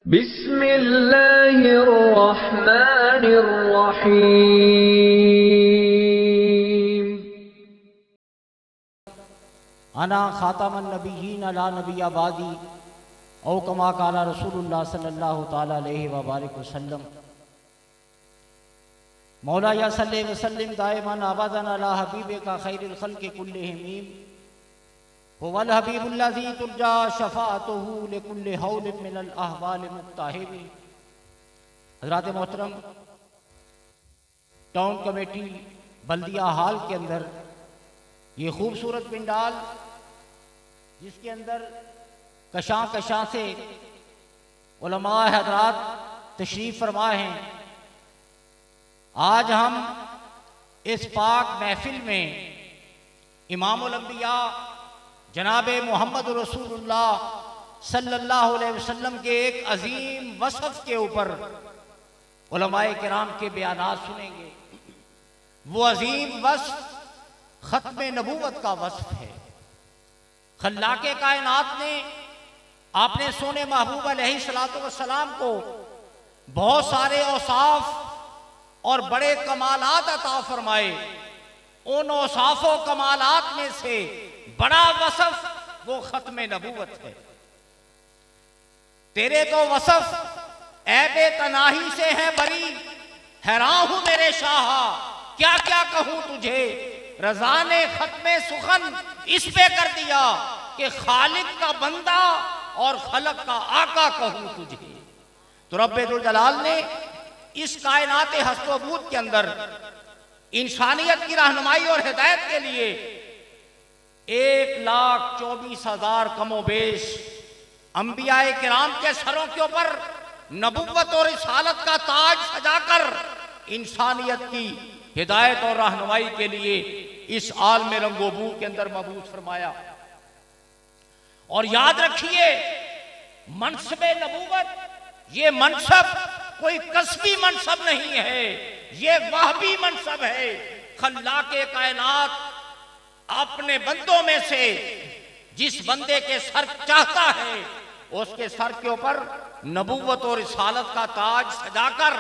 बिस्मिल्लाहिर्रहमानिर्रहीम। अना खातमन नबिय्यीन ला नबिय्य बादी औ कमा काला रसूलुल्लाह सल्लल्लाहु ताला अलैहि व बारिक वसल्लम। मौला या सल्ले व सल्लिम दाइमन अबदन अला हबीबिका खैरिल खल्क़ि कुल्लिहिम हुवल हबीबुल्लज़ी तुरजा शफ़ाअतुहु लिकुल्लि हौलिन मिनल अहवाल मुक्ताहिबी। हज़रात मोहतरम, टाउन कमेटी बल्दिया हाल के अंदर ये खूबसूरत पिंडाल, जिसके अंदर कशां कशां से उलमा हज़रात तशरीफ़ फरमाए हैं, आज हम इस पाक महफिल में इमामुल अंबिया जनाब मोहम्मद रसूलुल्लाह सल्लल्लाहु अलैहि वसल्लम के एक अजीम वसफ़ के ऊपर उलमाए किराम के बयानात सुनेंगे। वो अजीम वसफ़ ख़त्म नबूवत का वसफ़ है। खल्लाक़े कायनात ने आपने सोने महबूब अलैहिस्सलातु वस्सलाम को बहुत सारे औसाफ और बड़े कमालात अता फरमाए। उन औसाफ व कमालात में से बड़ा वसफ़ वो ख़त्म नबूवत है। तेरे तो वसफ़ ऐबे तनाही से है बरी, हैरान हूं मेरे शाह क्या क्या कहूं तुझे। रज़ा ने ख़त्म सुखन इस पे कर दिया कि खालिक का बंदा और खलक का आका कहूं तुझे। तो रब्बे दुल जलाल ने इस कायनात हस्तबूत के अंदर इंसानियत की रहनुमाई और हिदायत के लिए 1,24,000 कमोबेश अंबियाए किराम के सरों के ऊपर नबुव्वत और रिसालत का ताज सजाकर इंसानियत की हिदायत और रहनुमाई के लिए इस आलम रंगोबू के अंदर मबूस फरमाया। और याद रखिए, मनसबे नबूवत ये मनसब कोई कसबी मनसब नहीं है, ये वाहबी मनसब है। खल्लाक़े कायनात अपने बंदों में से जिस बंदे के सर चाहता है उसके सर के ऊपर नबूवत और रिसालत का ताज सजाकर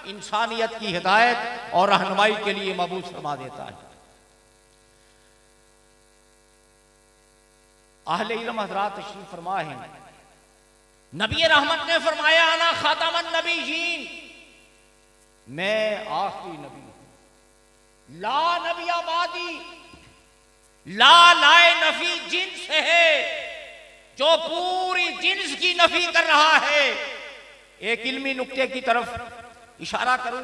इंसानियत की हिदायत और रहनुमाई के लिए मबूस फरमा देता है। अहले इल्म हज़रात तशरीफ़ फरमा है, नबी रहमत ने फरमाया अना खातमन नबिय्यीन, मैं आखिरी नबी हूं। ला नबी आबादी, ला लाए नफी जिन्स है जो पूरी जिन्स की नफी कर रहा है। एक इल्मी नुक्ते की तरफ इशारा करूं,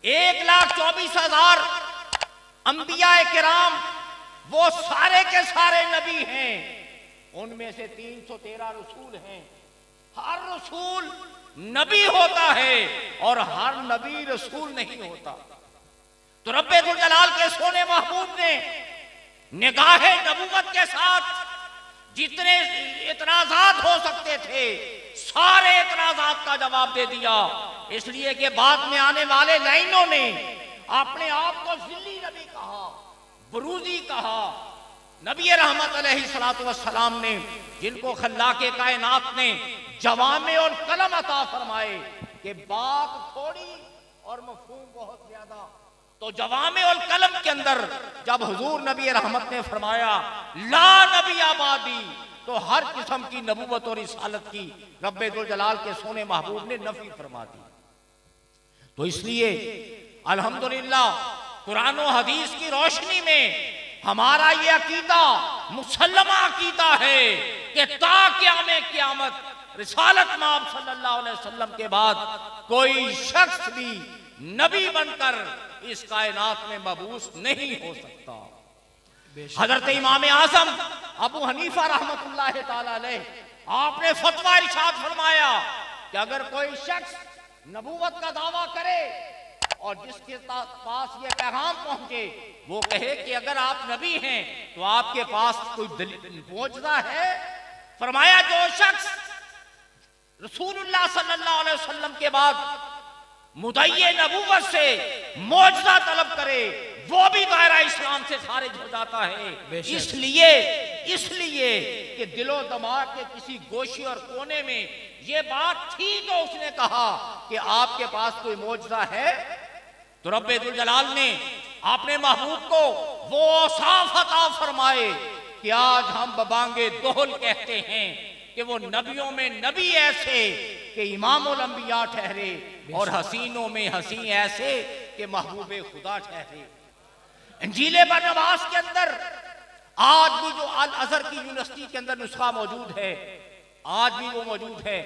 1,24,000 अंबियाए किराम वो सारे के सारे नबी हैं, उनमें से 313 रसूल हैं। हर रसूल नबी होता है और हर नबी रसूल नहीं होता। तो रब्बे दुल जलाल के सोने महबूब ने निगाहे नबूवत के साथ जितने इतराजात हो सकते थे सारे इतराजात का जवाब दे दिया, इसलिए कि बाद में आने वाले लाइनों ने अपने आप को जिल्ली नबी कहा, बरूजी कहा। नबी रहमत अलैहिस्सलातु वस्सलाम ने जिनको खल्लाक़े कायनात ने जवामे और कलम अता फरमाए कि बात थोड़ी और मफ़हूम बहुत ज्यादा, तो जवामे और कलम के अंदर जब हुजूर नबी रहमत ने फरमाया ला नबी आबादी, तो हर किस्म की नबूवत और रिसालत की रब्बे दुल जलाल के सोने महबूब ने नफी फरमा दी। तो इसलिए अल्हम्दुलिल्लाह कुरान और हदीस की रोशनी में हमारा ये अकीदा मुसल्लमा अकीदा है कि ता क़यामे क़यामत रिसालत माब सल्लल्लाहु अलैहि वसल्लम के बाद कोई शख्स भी नबी बनकर इस कायनात में मबूस नहीं हो सकता। हजरत इमाम आज़म अबू हनीफा रहमतुल्लाह ताला अलैह आपने फतवा इरशाद फरमाया कि अगर कोई शख्स नबूवत का दावा करे और जिसके पास ये पैगाम पहुंचे वो कहे कि अगर आप नबी हैं तो आपके पास कोई दलील पहुंचता है, फरमाया जो शख्स रसूलुल्लाह सल्लल्लाहु अलैहि वसल्लम के बाद मुदय्ये नबूवत से मौजज़ा तलब करे वो भी दायरा इस्लाम से खारिज हो जाता है। इसलिए कि दिलो दिमाग के किसी गोशी और कोने में ये बात थी तो उसने कहा कि आपके पास कोई मौजज़ा है। तो रब्बे दुल जलाल ने अपने महबूब को वो औसाफ अता फरमाए कि आज हम बबांगे दोहल कहते हैं कि वो नबियों में नबी ऐसे कि इमामुल अंबिया ठहरे और हसीनों में हसीन ऐसे कि महबूबे खुदा ठहरे। इंजीले बरनबास के अंदर आज भी जो अल अज़हर की यूनिवर्सिटी के अंदर नुस्खा मौजूद है, आज भी वो मौजूद है।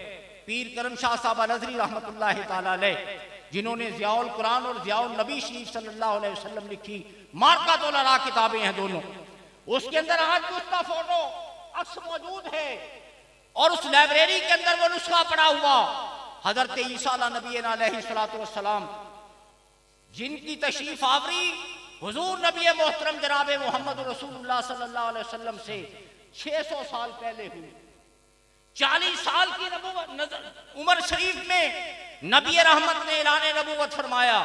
पीर करम शाह साहब अल-अज़हरी रहमतुल्लाहि तआला अलैह, जिन्होंने ज़ियाउल कुरान और ज़ियाउल नबी शरीफ सल्लल्लाहु अलैहि वसल्लम लिखी, मारकातुल अरा किताबें हैं दोनों, उसके अंदर आज भी उसका फोटो अक्स मौजूद है। और उस लाइब्रेरी के अंदर वो नुस्खा पड़ा हुआ हजरत ईसा नबी अलैहिस्सलातु वस्सलाम, जिनकी तशरीफ आवरी हुजूर नबी मोहतरम जनाब मोहम्मद रसूलुल्लाह सल्लल्लाहु अलैहि वसल्लम से 600 साल पहले हुई। 40 साल की उम्र शरीफ में नबी रहमत ने ऐलान नबूवत फरमाया,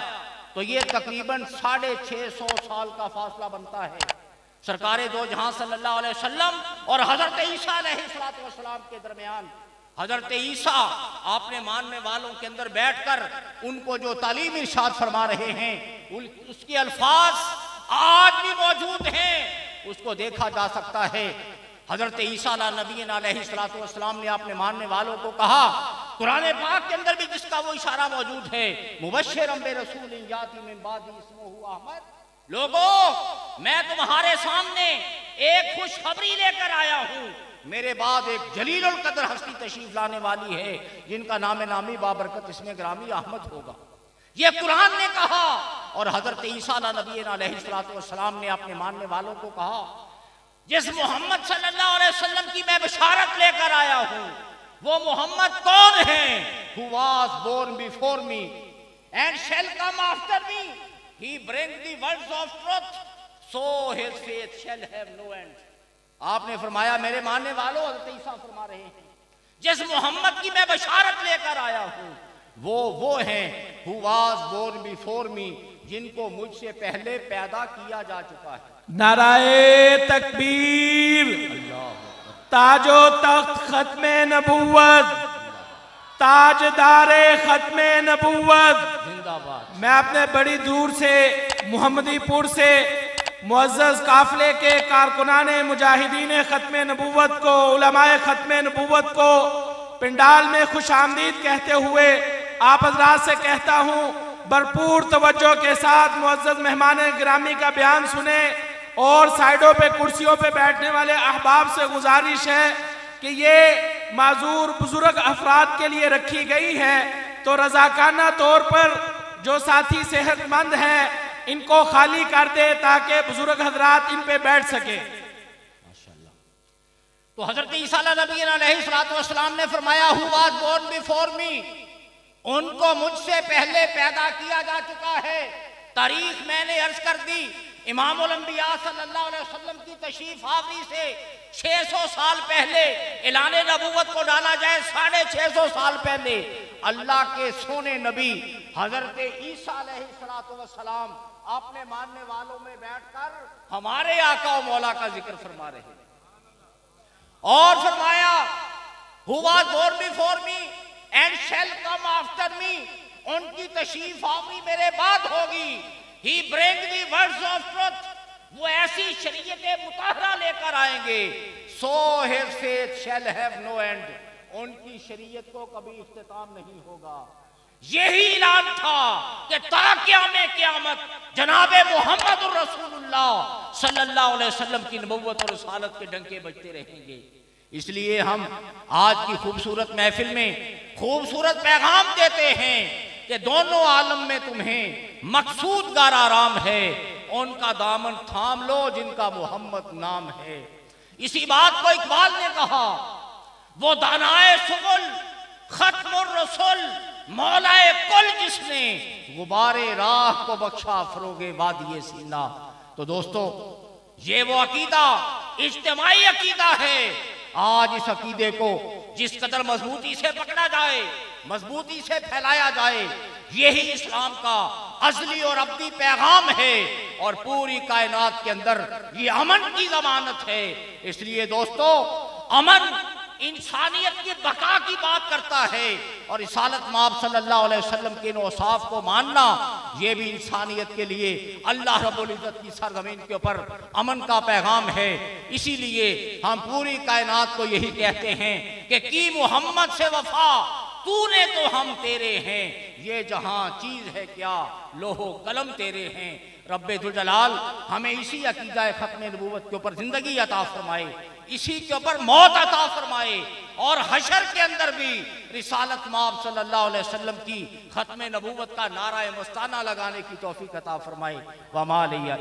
तो ये तकरीबन 650 साल का फासला बनता है सरकारे दो जहां सल्लल्लाहु अलैहि वसल्लम और हजरत ईसा अलैहिस्सलातु वस्सलाम के दरमियान। हजरत ईसा आपने मानने वालों के अंदर बैठकर उनको जो तालीम इरशाद फरमा रहे हैं, उसके अल्फाज आज भी मौजूद हैं, उसको देखा जा सकता है। हजरत ईसा नबी अलैहिस्सलातु वस्सलाम ने अपने मानने वालों को कहा, कुरान पाक के अंदर भी जिसका वो इशारा मौजूद है, मुबश्शिरम बिरसूलिन याती मिन बादी इस्मुहु अहमद, लोगों मैं तुम्हारे सामने एक खुशखबरी लेकर आया हूं, मेरे बाद एक जलीलुल कदर हस्ती तशरीफ लाने वाली है जिनका नाम नामी बाबरकत इसमें ग्रामी अहमद होगा। ये कुरान ने कहा और हजरत ईसा नबी अलैहिस्सलातु वस्सलाम ने अपने मानने वालों को कहा, जिस मोहम्मद सल्लल्लाहु अलैहि वसल्लम की मैं बशारत लेकर आया हूं, वो मोहम्मद कौन है? Who was born before me and shall come after me. He brings the words of truth, so his faith shall have no end. आपने फरमाया मेरे मानने वालों, हज़रत ईसा फरमा रहे हैं, जिस मोहम्मद की मैं बशारत लेकर आया हूं वो हैं who was born before me, जिनको मुझसे पहले पैदा किया जा चुका है। नाराए तकबीर, ताजो तख्त खत्मे नबूवत, ताजदारे खत्मे नबूवत जिंदाबाद। मैं अपने बड़ी दूर से मोहम्मदीपुर से मुअज़्ज़ज़ काफिले के कारकुनाने मुजाहिदीन खत्मे नबूवत को, उलमाए खत्मे नबूवत को पिंडाल में खुश आमदीद कहते हुए आप हज़रात से कहता हूँ, भरपूर तवज्जो के साथ मुअज़्ज़ज़ मेहमान गिरामी का बयान सुने और साइडों पे कुर्सियों पे बैठने वाले अहबाब से गुजारिश है कि ये माजूर बुजुर्ग अफराद के लिए रखी गई है, तो रज़ाकाना तौर पर जो साथी सेहतमंद हैं इनको खाली कर दे ताकि बुजुर्ग हजरात इन पे बैठ सके। माशाअल्लाह। तो हजरत ईसा नबी अलैहिस्सलातु वस्सलाम ने फरमाया who was born before me, उनको मुझसे पहले पैदा किया जा चुका है। तारीख मैंने अर्ज कर दी, इमामुल अंबिया सल्लल्लाहु अलैहि वसल्लम की तशरीफ आवरी से 600 साल पहले ऐलान नबूवत को डाला जाए, 650 साल पहले अल्लाह के सोने नबी हजरत ईसा अलैहिस्सलातु वस्सलाम अपने मानने वालों में बैठकर हमारे आका और मौला का जिक्र फरमा रहे हैं और फरमाया who was born before me and shall come after me, उनकी तशरीफ आवरी मेरे बाद होगी। He bring the words of truth, वो ऐसी शरीयत मुताहरा लेकर आएंगे, so his faith shall have no end, उनकी शरीयत को कभी इख्तिताम नहीं होगा। यही ऐलान था कि ता क़यामे क़यामत जनाबे मोहम्मद रसूलुल्लाह सल्लल्लाहु अलैहि वसल्लम की नबुव्वत और रिसालत के डंके बजते रहेंगे। इसलिए हम आज की खूबसूरत महफिल में खूबसूरत पैगाम देते हैं कि दोनों आलम में तुम्हें मकसूद गार आराम है, उनका दामन थाम लो जिनका मोहम्मद नाम है। इसी बात को इकबाल ने कहा, वो दानाए सुगुल खत्मुर रसूल मौलाए कुल जिसने गुबारे राह को बख्शा फरोगे वादिये सीना। तो दोस्तों ये वो अकीदा इज्तिमाई अकीदा है। आज इस अकीदे को जिस कदर मजबूती से पकड़ा जाए, मजबूती से फैलाया जाए, यही इस्लाम का अज़ली और अब्दी पैगाम है और पूरी कायनात के अंदर ये अमन की जमानत है। इसलिए दोस्तों, अमन इंसानियत की बका की बात करता है और रिसालत माब सल्लल्लाहु अलैहि वसल्लम के इन औसाफ को मानना ये भी इंसानियत के लिए अल्लाह रब्बुल इज़्ज़त की सरजमीन के ऊपर अमन का पैगाम है। इसीलिए हम पूरी कायनात को यही कहते हैं कि की मोहम्मद से वफा, तूने तो हम तेरे हैं, ये जहां चीज है क्या लोहो कलम तेरे हैं। रब्बे दुल जलाल हमें इसी अकीदा खत्म नबूवत के ऊपर जिंदगी अता फरमाए, इसी के ऊपर मौत अता फरमाए और हशर के अंदर भी रिसालत माब सल्लल्लाहु अलैहि वसल्लम की खत्म नबूवत का नारा मस्ताना लगाने की तौफीक अता फरमाए। वमा लिया